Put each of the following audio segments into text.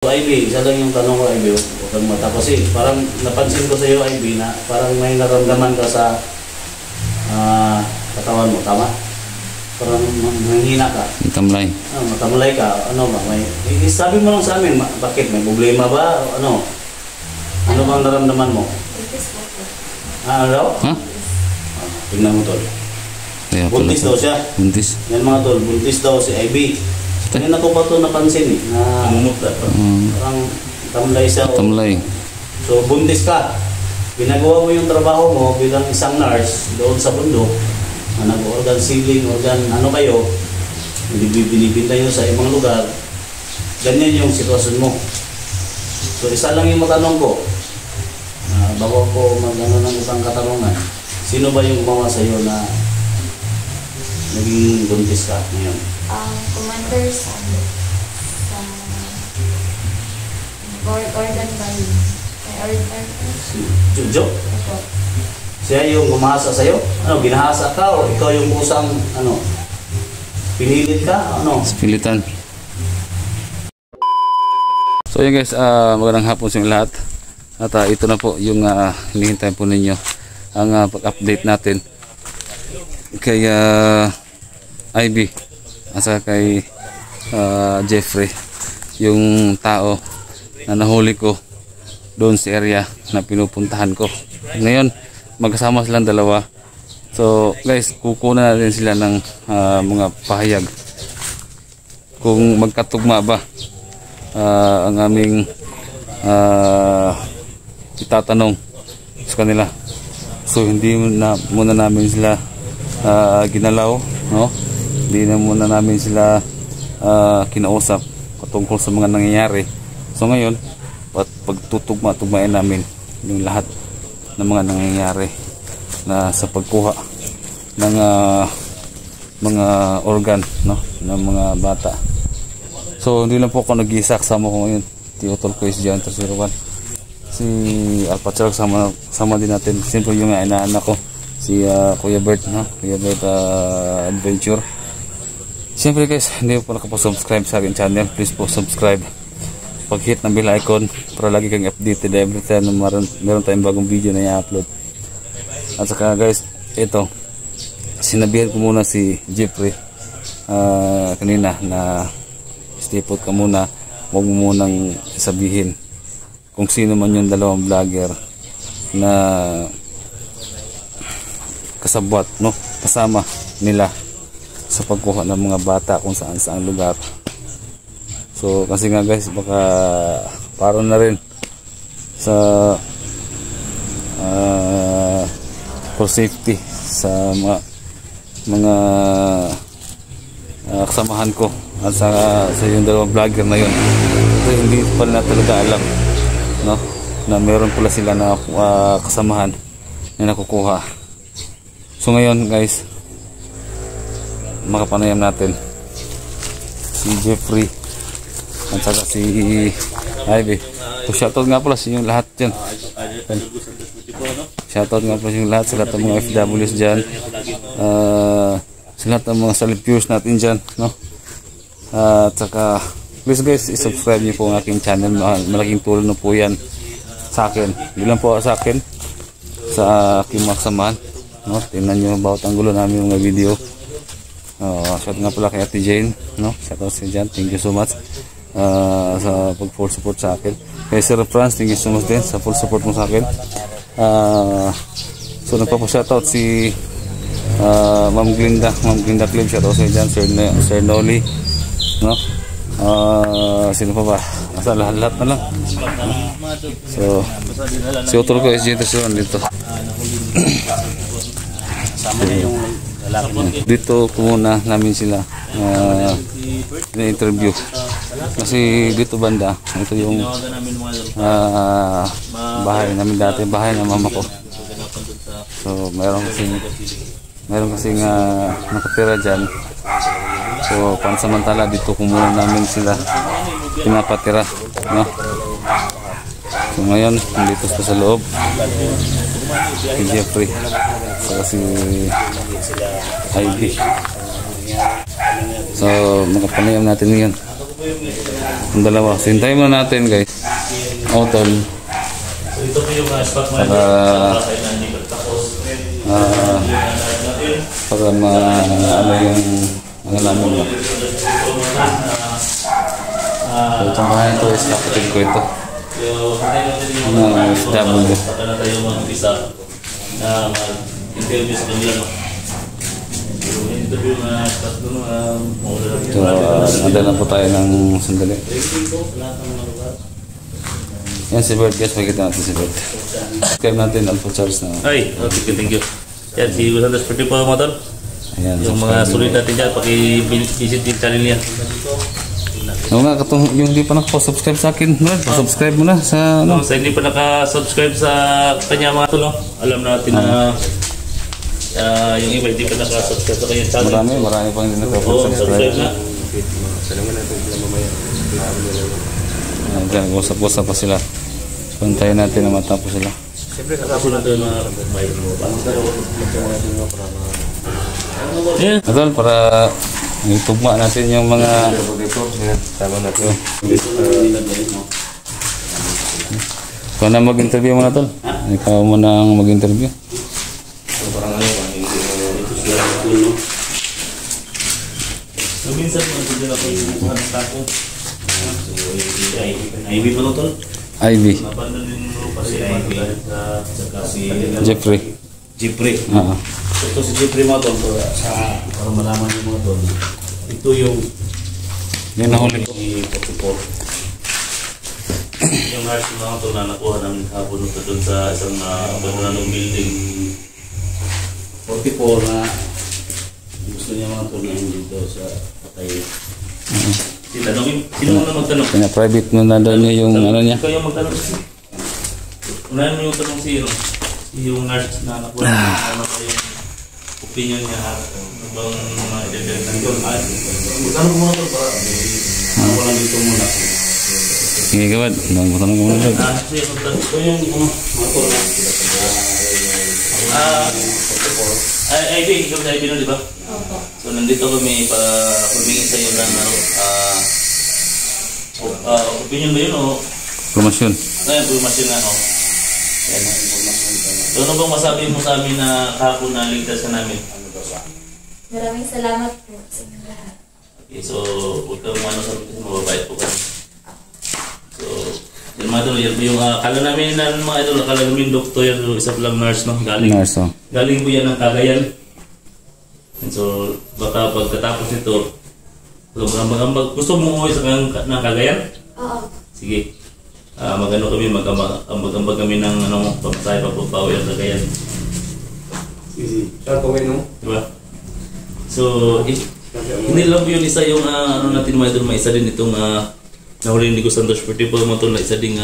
IB, isa lang yung tanong ko, IB, huwag kang mata. Kasi parang napansin ko sa iyo, IB, na parang may naramdaman ka sa katawan mo, tama? Parang manghina ka. Matamlay. Matamlay ka. Ano ba? Sabi mo lang sa amin, bakit? May problema ba? Ano? Ano bang naramdaman mo? Ano daw? Ha? Tingnan mo, tol. Buntis daw siya. Buntis. Yan mga tol, buntis daw si IB. Kanina ko pa ito napansin na parang tamlay siya. Tamlay. So buntis ka. Ginagawa mo yung trabaho mo bilang isang nurse doon sa bundok. Nag-organ sealing, organ ano kayo. Binibinta nyo sa ibang lugar. Ganyan yung sitwasyon mo. So isa lang yung matanong ko. Bago ko mag-ano ng isang katanungan. Sino ba yung gumawa sa iyo na naging buntis ka ngayon? Commander sa organ body. Jojo? Siya yung gumahasa sa'yo? Ano, ginahasa ka o ikaw yung kusang, ano, pinilit ka? Ano? Pilitan. So yun guys, magandang hapon sa inyo lahat. At ito na po yung hinihintay po ninyo ang pag-update natin kay IB asa kay Jeffrey, yung tao na nahuli ko doon sa area na pinupuntahan ko. Ngayon magkasama silang dalawa. So guys, kukunan natin sila ng mga pahayag kung magkatugma ba ang aming itatanong sa kanila. So hindi na muna namin sila ginalaw, no? Hindi na muna namin sila kinausap patungkol sa mga nangyayari. So ngayon, pagtutugma-tugmain namin yung lahat ng mga nangyayari na sa pagkuha ng mga organ, no, ng mga bata. So hindi lang po ako nag-iisa, kasama ko ngayon Tiotol ko is dyan, si Rowan, si Alpacharag, sama din natin. Siyempre yung inaanak ko, si Kuya Bert, no? Kuya Bert Adventure. Siyempre guys, hindi po nakapag-subscribe sa akin channel, please po subscribe. Pag-hit ng bell icon para lagi kang updated every time na meron tayong bagong video na i-upload. At saka guys, ito, sinabihan ko muna si Jeffrey kanina na stay put ka muna, huwag mo munang sabihin kung sino man yung dalawang vlogger na kasabwat, no, kasama nila sa pagkuha ng mga bata kung saan saang lugar. So kasi nga guys, baka paro na rin sa for safety sa mga kasamahan ko at sa yung dalawang vlogger na yun. So hindi pala na talaga alam, no, na meron pala sila na kasamahan na nakukuha. So ngayon guys, makapanayam natin si Jeffrey at saka si Ivy. So shoutout nga pala sa yung lahat dyan. Shoutout nga pala sa yung lahat, sa lahat ng mga FWs dyan, sa lahat ng mga solid viewers natin dyan, no? At saka please guys, i-subscribe niyo po ang aking channel. Malaking tulong na po yan sa akin. Bilang po sa akin, sa aking mga kasamahan, no? Tingnan nyo bawat ang gulo namin mga video. Shout nga pala kay Ate Jane, no? Shout out si Jan, thank you so much sa pag-full support sa akin. Kay Sir Franz, thank you so much din sa full support mo sa akin. So nagpapa-shout out si Ma'am Glinda Clip, shout out si Jan, Sir Noli, no? Sino pa ba? Nasa lahat na lang. So si Otol ko SJ dito. Dito po muna namin sila na-interview kasi dito banda, ito yung bahay namin dati, bahay ng mama ko. So meron kasing nakatira dyan. So pansamantala dito po muna namin sila pinapatira, no? So ngayon dito sa loob si Jeffrey saka si Ivy. So makapanayam natin ngayon Ang dalawa. So, hintayin muna natin guys. O, tol. So ito po yung spot mo Para ano yung ano namin ba. So, itong bahay ito is kapatid ko ito. FW. Saka na tayo mag-isa na mag-interview sa kanila. Interview na spot doon. So, nandun na po tayo ng sandali. Yan si Bert guys, makikita natin si Bert. Subscribe natin Alpha Charles na. Ay, okay, thank you. Yan, si Gusandas Pretty po mga tol. Ayan, Yung mga sulit natin dyan, paki-visit yung channel niya. Oo nga, yung hindi pa nakapasubscribe sa akin, pasubscribe mo na sa ano. Sa hindi pa naka-subscribe sa kanya mga tol, alam natin na yung iba hindi pa naka-subscribe sa kanya channel. Marami pang hindi Oo, nakapasubscribe. subscribe na. Diyan, usap-usap pa sila. Pantayin natin na matapos sila. Siyempre, kasi natin na bayan mo ba? Yeah. Atol, para itugma natin yung mga tama natin. Ikaw na mag-interview mo na, Tol. Ikaw mo na mag-interview. Parang ano ba? Ito siya no? Minsan mo natin ako yung tako. Ivy pa no, Tol? Ivy. Napanda din mo pa si Ivy at si Jeffrey. Jeffrey. Ito si Jeffrey mga Tol. Para malaman yung mga Tol. Ito yung nahuli ko. Yung nurse mga Tol na nakuha namin hapon ito doon sa isang abandonadong building. 44 na gusto niya mga Tol na dito sa patay. Sino mo na magtanong? Pina-private mo na doon yung ano niya. Ikaw yung magtanong. Unahin mo yung tanong si yung nurse na nakuha ano ba yung opinion niya ano bang mga i-direct doon. Magtanong mo na Tol para wala dito muna. Sige gawad, magtanong ko muna. Sige, magtanong ko yung mga Tol na. Ivy, ikaw sa Ivy no, di ba? So nandito kami para humingi sa iyo ng opinion ba yun o? Promotion. Promotion na o. So ano bang masabi mo sa amin na kahapon na ligtas ka namin? Maraming salamat po sa inyo lahat. Okay, so huwag kang sa mababait po kami. So, yun mga idol, yung kala namin na mga idol, kala namin doktor yan, isa lang nurse no? Galing po yan ng Cagayan. And so, baka pagkatapos nito, gusto mo umuwi sa ng Cagayan? Oo. Sige. Magano kami, mag-ambag kami ng pamatay pa po pauwi ang Cagayan. Sige. Saan po no? Diba? So, hindi lang po yun isa yung ano natin mga idol, isa din itong nahuli ni Gusandos Pretty po mga tol na isa ding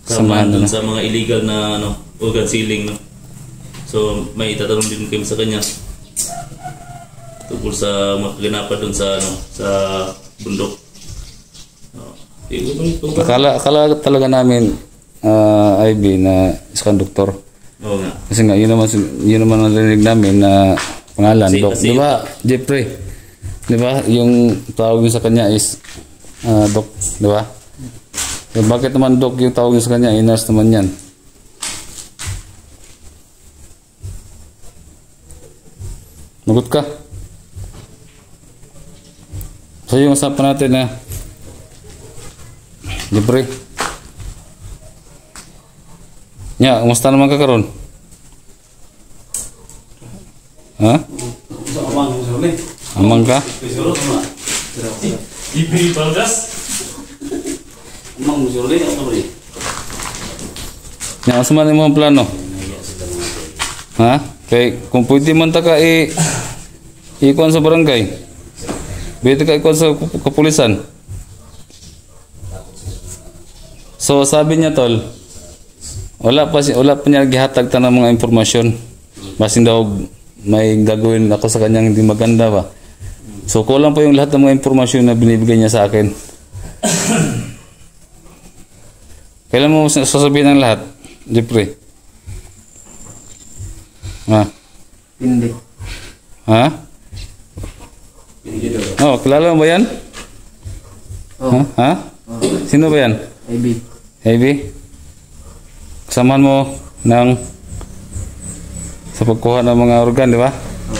samahan dun sa mga illegal na organ sealing. No? So, may itatanong din kami sa kanya tungkol sa mga kaganapan dun sa sa bundok. Akala talaga namin IB na isang doktor. Oo nga. Kasi nga yun naman ang narinig namin na pangalan Doc. Di ba Jeffrey? Di ba yung tawag sa kanya is Doc, di ba? So, bakit naman Doc yung tawag sa kanya? Nurse naman yan. Nagot ka? So yung usapan natin na Jeffrey. Nya, kumusta naman ka karon? Ha? Amang ka? Ibi Balgas? Amang musulit ako rin. Nya, asa man imong plano? Ha? Kay kung pwede man ta ka ikuan sa barangay. Pwede ka ikuan sa kapulisan. So sabi niya tol, wala pa niya gihatag ta ng mga impormasyon. Basin daw may gagawin ako sa kanyang hindi maganda ba. So kulang pa yung lahat ng mga impormasyon na binibigay niya sa akin. Kailan mo sasabihin ang lahat, Jeffrey? Ha? Hindi. Ha? Oh, kilala mo ba yan? Oh. Ha? Oh. Sino ba yan? AB. Heavy? Kasamahan mo ng sa pagkuha ng mga organ, di ba? Oh.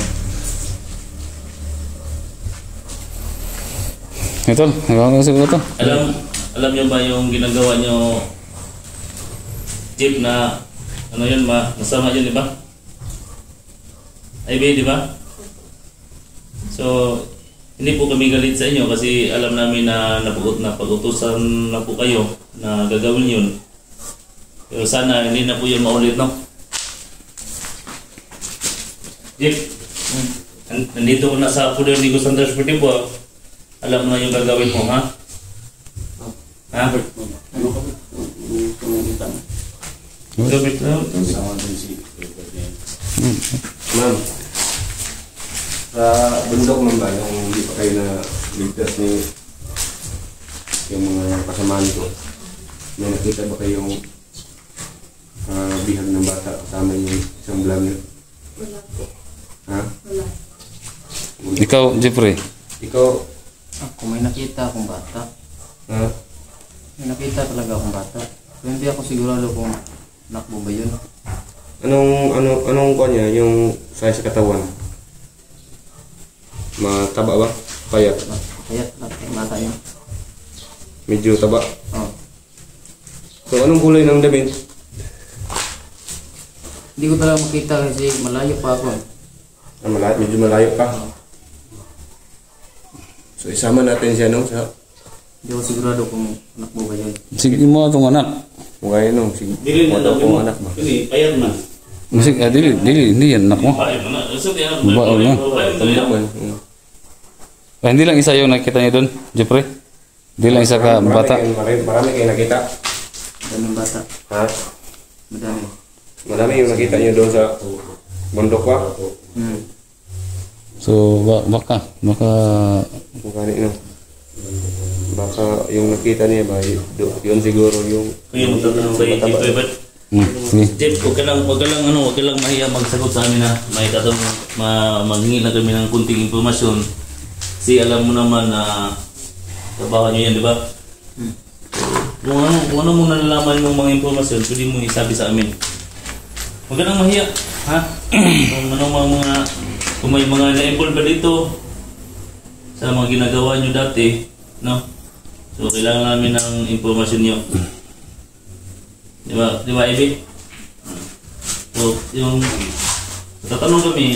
Ito, nagawa ko siguro ito. Alam nyo ba yung ginagawa nyo Jeep na ano yun, masama yun, di ba? IB, di ba? So, hindi po kami galit sa inyo kasi alam namin na napag-utusan na po kayo na gagawin yun. Pero sana hindi na po yun maulit, no? Jeep, nandito ko na sa Poder Ligo San Transporte po. Alam mo na yung gagawin mo, ha? Ha? Ano ka ba? Kumagita mo. Gabit na. Sama din si Ma'am, sa bundok man ba, yung hindi pa kayo na ligtas ni yung mga kasamaan ko, may nakita ba kayong bihag ng bata kasama yung isang vlogger? Wala po. Ha? Wala. Ikaw, Jeffrey. Ikaw, Ako may nakita akong bata. ha? May nakita talaga akong bata. Pero hindi ako sigurado kung anak mo ba yun. Anong kuha niya, yung size sa katawan? Mataba ba? Payat? Kaya mata yun. Medyo taba? Oh. So anong kulay ng damit? Hindi ko talaga makita kasi malayo pa ako. Medyo malayo pa. So isama natin siya no sa Hindi ako sigurado kung anak mo ba yun. Sige mo itong anak. mukha yun Dili na wala daw pong mo. anak ba? Ini, payat na. Sige, hindi yan anak mo. Bae mo na. So, yan. Babae mo. Tanda man. Ah, hindi lang isa yung nakita niyo doon, Jeffrey. Hindi lang isa ka bata. Marami kayo nakita. Daming bata. Ha? Madami. Marami yung nakita niyo doon sa bundok ba? So, baka Mukha niyo. Baka yung nakita niya ba, yun siguro yung Kaya mo tatanong kay Jeep, but sige. Jeff, huwag ka lang mahiya magsagot sa amin, ha. May tatanong, manghingi lang kami ng kunting impormasyon. Kasi alam mo naman na trabaho nyo yan, di ba? Kung ano mo nalalaman yung mga impormasyon, pwede mo isabi sa amin. Huwag ka lang mahiya, ha? Kung may mga na-involve ba dito sa mga ginagawa nyo dati, no? So, kailangan namin ng impormasyon nyo. Di ba, Ivy? So, yung tatanong kami,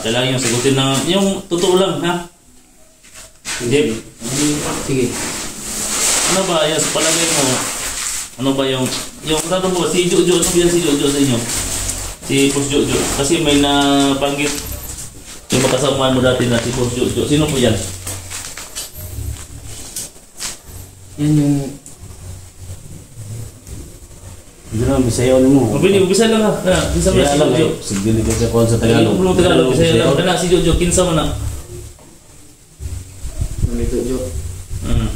kailangan yung sagutin na yung totoo lang, ha? Jeff, Sige. ano ba, yung sa palagay mo, ano ba yung tatanong mo, si Jojo, ano ba yan si Jojo sa inyo? Si Boss Jojo. Kasi may napanggit yung makasamaan mo dati na si Boss Jojo. Sino po yan? Yan yung Hindi lang, bisayaw ni mo. Mabili, ubisa lang, ha? Kinsa mo na si Kaya lang Jojo? eh, sigili ka sa kwan sa Tagalog. Tagalog. Tagalog, bisaya lang. Kana si Jojo, kinsa mo na? nandito Jo. Mm.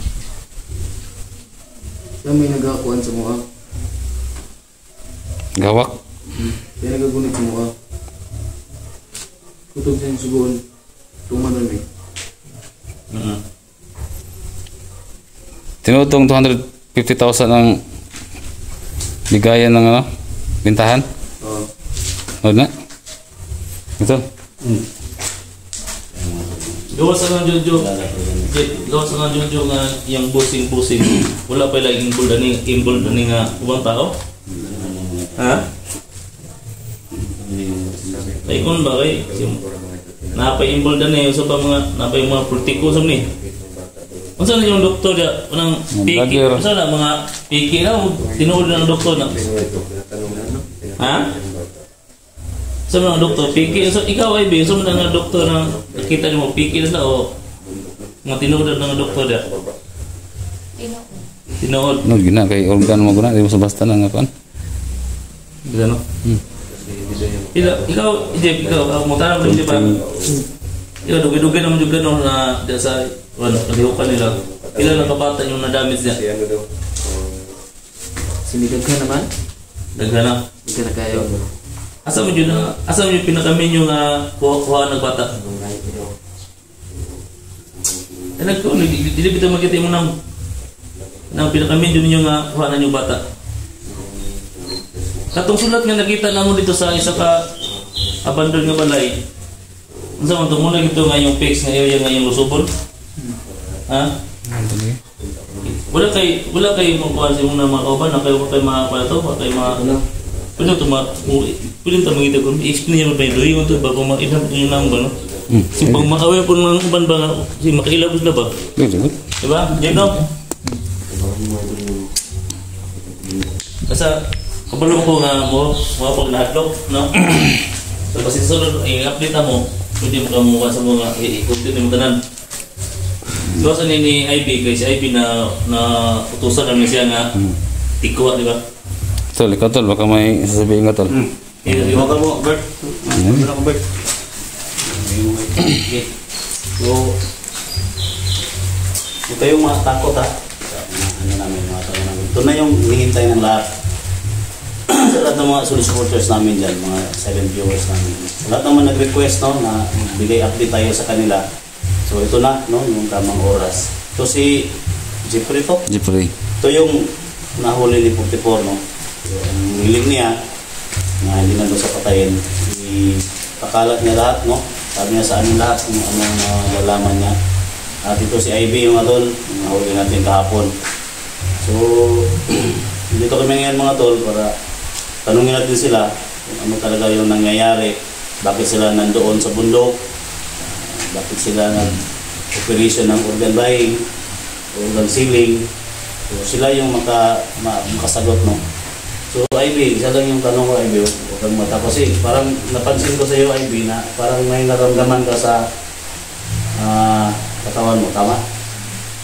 Siya may nagakuan sa mga. Gawak. Kaya nagagunit sa mga. Kutog sa sugon. Tumanon eh. Mm. Tinutong 250,000 ang bigayan ng bintahan. Oo. Huwag na. Ito. Gawa sa nga Jojo. Gawa sa nga Jojo nga yung busing-busing. Wala pa lang involved ani nga ubang tao? Ha? Ay kun ba kay napay-involved ani sa mga politiko sa ni. Unsa na yung doktor dia unang piki? Vlogger. Unsa na mga piki na tinuod ng doktor na? Ha? Sa mga doktor, piki. So, ikaw ay so mga doktor na nakita niyo mo, piki na o mga tinuod ng doktor dia? Tinoon. Tinuod. No, gina kay organ mo guna, di mo sa basta lang kan. Bisa no? Ikaw, Jeff, ikaw mo tanong rin, di ba? Ikaw, dugi-dugi naman juga no na diya sa kalihukan nila. Ilan ang kabata yung na-damage niya? si ano daw. Sinigag ka naman. Daghan na. Hindi ka na kayo. Asa mo yung pinakamin yung kuha ng bata? Dili kita makita mo ng pinakamedyo ninyo nga kuhanan yung bata. Katong sulat nga nakita namo dito sa isa ka abandon nga balay. Unsa man tungod ito nga yung fix nga area nga yung lusubon? Ha? Wala kay mo kuha sa mga kauban na kayo kay mga palato, kay mga pwede ta mangita ko explain niya ba yung to bago makita yung number no. Si pag makaway po ng uban ba si makailabos na ba? Diba? Yan no? Kasi kabalo ko nga mo pag nahadlok no? So kasi sunod i-update mo pwede mo kamuha sa mga i-continue mo tanan. So sa ni IB kay si IB na utusan namin siya nga tikuha di ba? Tol, ikaw tol, baka may sasabihin ka tol. Iwan ka mo, Bert. Iwan ako, Bert. So, ito yung mga takot ha. Ano namin, mga takot namin. Ito na yung hinihintay ng lahat. Sa lahat ng mga supporters namin dyan, mga 7 viewers namin. Sa lahat naman nag-request no, na bigay update tayo sa kanila. So ito na, no, yung tamang oras. Ito si Jeffrey to. Jeffrey. Ito yung nahuli ni 44, no. So, ang hiling niya, na hindi na doon sa patayin, ipakalat niya lahat, no. Sabi niya sa amin lahat kung anong nalalaman niya. At ito si IB yung mga tol, nahuli natin kahapon. So, dito kami ngayon mga tol para tanungin natin sila kung ano talaga yung nangyayari. Bakit sila nandoon sa bundok? Bakit sila nag-operation ng organ buying, organ sealing? So, sila yung makasagot, no? So, IB, isa lang yung tanong ko, IB, huwag kang mata. Kasi parang napansin ko sa iyo, IB, na parang may naramdaman ka sa katawan mo, tama?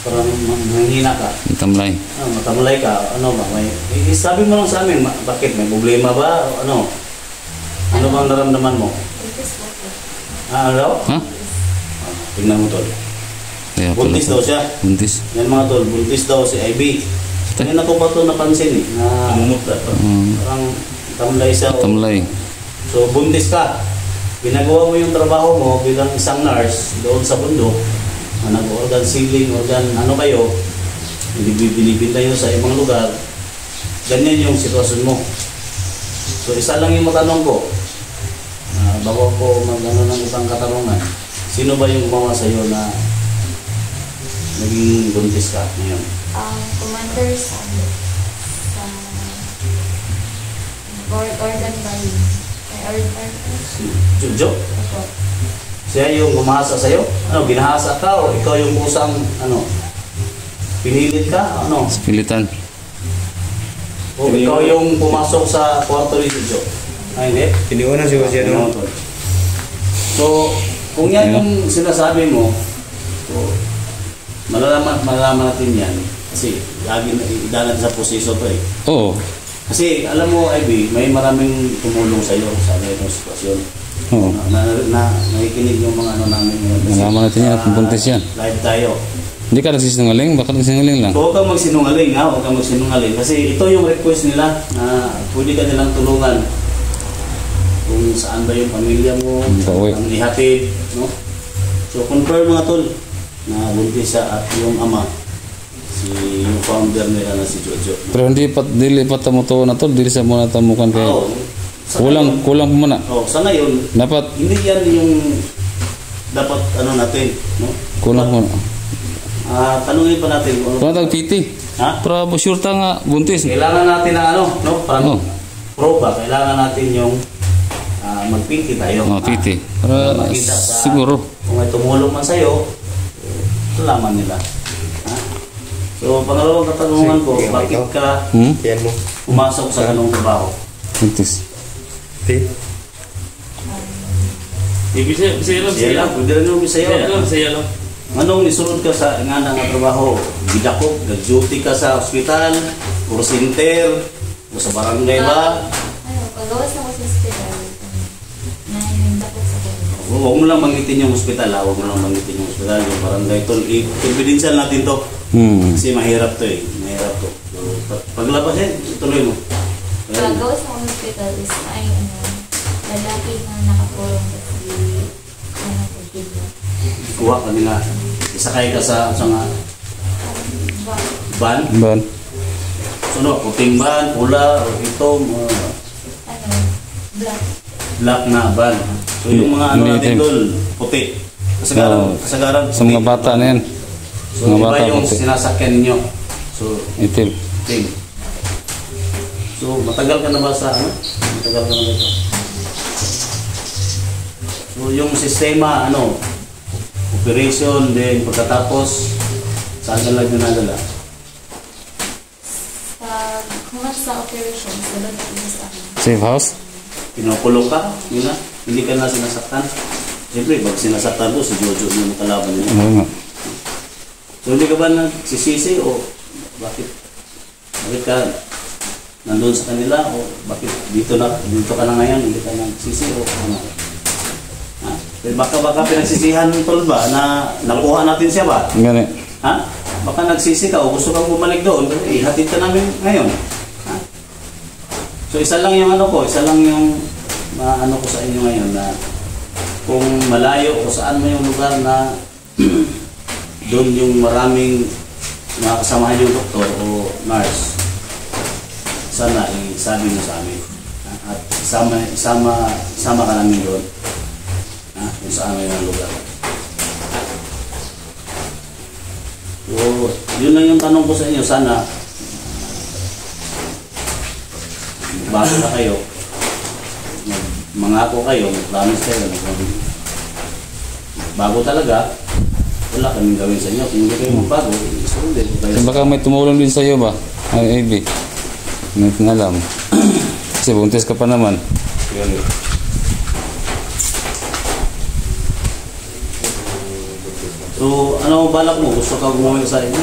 Parang manghina ka. Matamlay. Matamlay ka. Ano ba? Sabi mo lang sa amin, bakit? May problema ba? Ano? Ano bang naramdaman mo? Ano? Ha? Tingnan mo tol. Buntis daw siya. Buntis. Yan mga tol, buntis daw si IB. Ngayon ako pa ito napansin eh, na parang tamlay siya. Tamlay. So buntis ka. Ginagawa mo yung trabaho mo bilang isang nurse doon sa bundok. Nag-organ sealing, organ ano kayo. Binibin tayo sa ibang lugar. Ganyan yung sitwasyon mo. So isa lang yung matanong ko. Bago ko mag-ano ng ibang katanungan. Sino ba yung gumawa sa iyo na naging buntis ka ngayon? Commander sa organ buying. Jojo? Opo. Siya yung gumahasa sa iyo? Ano, ginahasa ka o ikaw yung kusang ano? Pinilit ka? Ano? Pilitan. O ikaw yung pumasok sa kwarto ni Jojo? Ay, hindi? Iniwan na siya doon. So, kung yan yung sinasabi mo, so, malalaman natin yan. Kasi lagi na sa posisyon to eh. Oo. Kasi alam mo, IB, may maraming tumulong sa iyo sa ganitong sitwasyon. Oo. Nakikinig yung mga ano namin ngayon. Nalaman natin yan, kung buntis yan. Live tayo. Hindi ka nagsisinungaling? Baka nagsisinungaling lang. So, huwag kang magsinungaling ha, huwag kang magsinungaling. Kasi ito yung request nila na pwede ka nilang tulungan. Kung saan ba yung pamilya mo, ang ihatid, no? So, confirm mga tol na buntis siya at yung ama, yung founder nila na si Jojo. Pero dili pa tamo to na to, dili sa mo natamukan kay. Kulang pa man. Sa ngayon, dapat hindi yan yung dapat ano natin, no? Kulang mo. Tanungin pa natin. Kung tag PT. Ha? Para sure ta nga buntis. Kailangan natin ng ano, no? Parang proba, kailangan natin yung mag-PT tayo. PT. Para siguro. Kung may tumulong man sa'yo, salaman nila. So, pangalawang katanungan ko, bakit ka pumasok sa ganong trabaho? Buntis. Bisaya lang, pwede rin yung Bisaya lang. Anong nisunod ka sa nga nga trabaho? Gidakop, nag-duty ka sa ospital, or center, o sa barangay ba? Pagawas na ko sa hospital. Nahindakot sa bundok. Huwag mo lang banggitin yung ospital, huwag mo lang banggitin yung ospital, yung barangay. Confidential natin to. Kasi mahirap to eh. Mahirap to. So, paglabas tuloy mo. Pagawas na ko sa hospital is ay lalaki na nakapulong kasi kidnap. Kuha kanila. sakay ka sa nga van. Ban. So, no, puting van, pula, o itom, Black. black na van. So, yung mga ano Hindi natin itim. doon, puti. Kasagaran, Sa mga bata na yan. So, mga iba bata yung puti. sinasakyan ninyo. So, Itim. puting. So, matagal ka na ba sa ano? Matagal ka na ba ito? So, yung sistema, ano, operation, then pagkatapos, saan ka lang ginagala? Kung sa operation, sa loob ng sa akin. Safe house? Pinukulong ka, yun na, hindi ka na sinasaktan. Siyempre, pag sinasaktan ko, si Jojo yung kalaban niya. Oo nga. So, hindi ka ba nagsisisi o bakit? Bakit ka nandun sa kanila o bakit dito ka na ngayon, hindi ka nagsisi o ano? Ha? Baka pinagsisihan tol ba na nakuha natin siya ba? Gani. Ha? Baka nagsisi ka o gusto kang bumalik doon, hatid ka namin ngayon. Ha? So isa lang yung ano ko, isa lang yung ano ko sa inyo ngayon na kung malayo o saan mo yung lugar na doon yung maraming makasamahan yung doktor o nurse, sana isabi mo sa amin. Ha? At isama ka namin doon. Ha? Kung sa amin ang lugar. So, yun lang yung tanong ko sa inyo. Sana, bago na kayo, mangako kayo, promise kayo, bago talaga, wala kaming gawin sa inyo. Kung hindi kayo magbago, isunod ko kayo. Baka may tumulong din sa iyo ba? Ay, Ivy. Hindi ko alam. Kasi buntis ka pa naman. Yun. So, ano balak mo? Gusto ka umuwi sa inyo?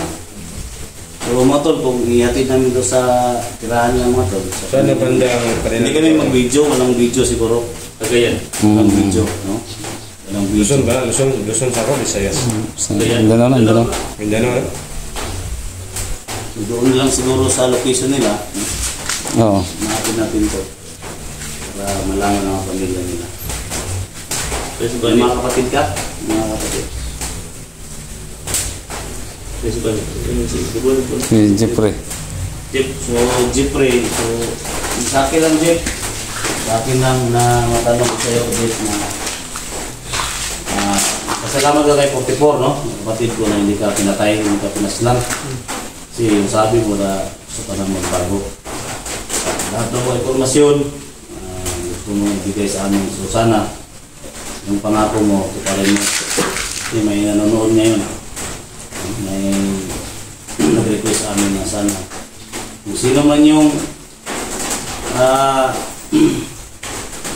So, mga tol, kung ihatid namin doon sa tirahan ng mga tol. Saan na banda ang Hindi kami mag-video, walang video siguro. Kagayan. Walang video, no? Walang video. Luzon ba? Luzon sa ako, Visayas. Gano'n na, gano'n. Mindanao, ano? So, doon lang siguro sa location nila, Oo. makapin natin to. Para malaman ang mga pamilya nila. Pwede May mga kapatid ka? Mga kapatid. ba? Si Jeffrey. Jeep. So, Jeffrey, so, sa akin lang, Jeff. Sa akin lang na matanong ko sa'yo, Jeff, na pasalamat ka kay 44, no? Kapatid ko na hindi ka pinatay, hindi ka pinaslang. Kasi yung sabi mo na gusto ka na magbago. Lahat ng mga informasyon, gusto mo ibigay sa amin. So, sana, yung pangako mo, tuparin mo. Kasi may nanonood ngayon. May nag-request sa amin na sana kung sino man yung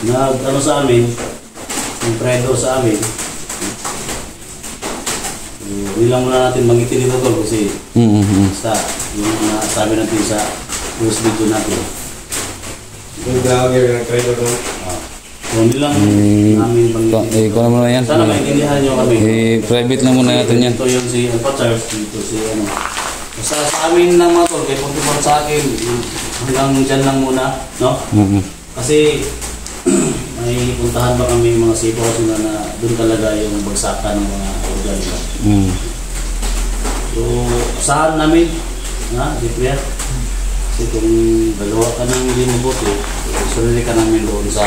nag-ano sa amin, yung predo sa amin, hindi lang muna natin magitin ito tol kasi basta yung sabi natin sa news video natin. Yung tawag yung trailer mo. Kung hindi lang namin magitin. Ikaw naman na yan. Sana maintindihan nyo kami. Private lang muna natin yan. Ito yung si Charles, dito si ano. Sa amin ng mga tol, kay 44 sa akin, hanggang dyan lang muna, no? Kasi may puntahan ba kami mga sipo kasi na doon talaga yung bagsakan ng mga organiko. So, saan namin, na, di kuya? Kasi kung dalawa ka nang hindi mabuti, sunod ka namin doon sa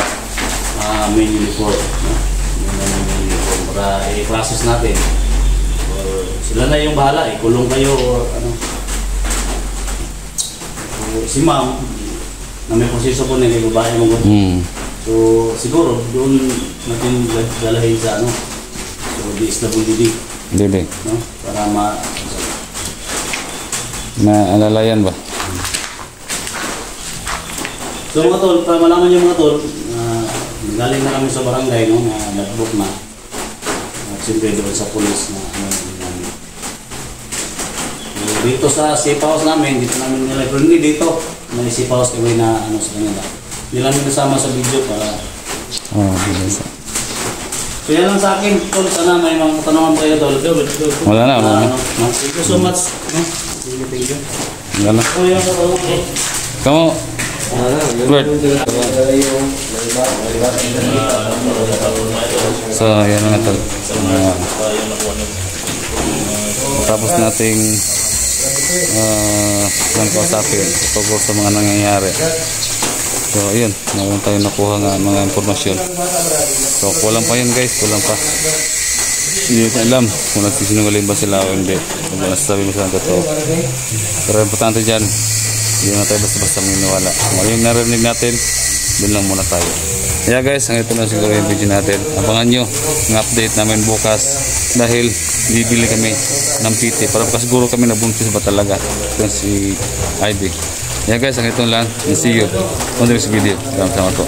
main uniform, no? Main uniform para i-process natin. Or sila na yung bahala, ikulong kayo or ano. So, si ma'am, na may proseso po nila, babae mo. So, siguro, doon natin dalahin sa ano. So, DSWD, Dili. no? Para Naalalayan ba? So, mga tol, para malaman yung mga tol, galing na kami sa barangay, no? Na nag-book na. At siyempre doon sa police na ano namin. So, dito sa safe house namin, dito namin nila. Pero hindi dito, may safe house kami na ano sa kanila. Hindi namin nasama sa video para... So yan lang sa akin, tol. Sana may mga katanungan kayo, tol. Wala na, wala na. Thank you so much. No? Thank you. Wala na. So yan, Kamu, Bert. So, yan na tol. Sa mga yung nakuha tapos nating lang kausapin tungkol sa mga nangyayari. So ayun, meron tayo nakuha nga mga impormasyon. So kulang pa yun guys, kulang pa. Hindi ko alam kung nagsisinungaling ba sila o hindi, kung nasasabi mo sila ang totoo. Pero importante dyan, hindi na tayo basta-basta maniniwala. Kung ano yung narinig natin, doon lang muna tayo. Kaya guys, ang ito na siguro yung video natin. Abangan nyo ang update namin bukas dahil bibili kami ng PT para siguro kami nabuntis ba talaga ito si Ivy. Kaya guys, ang ito lang, and see you on the next video. Salamat po.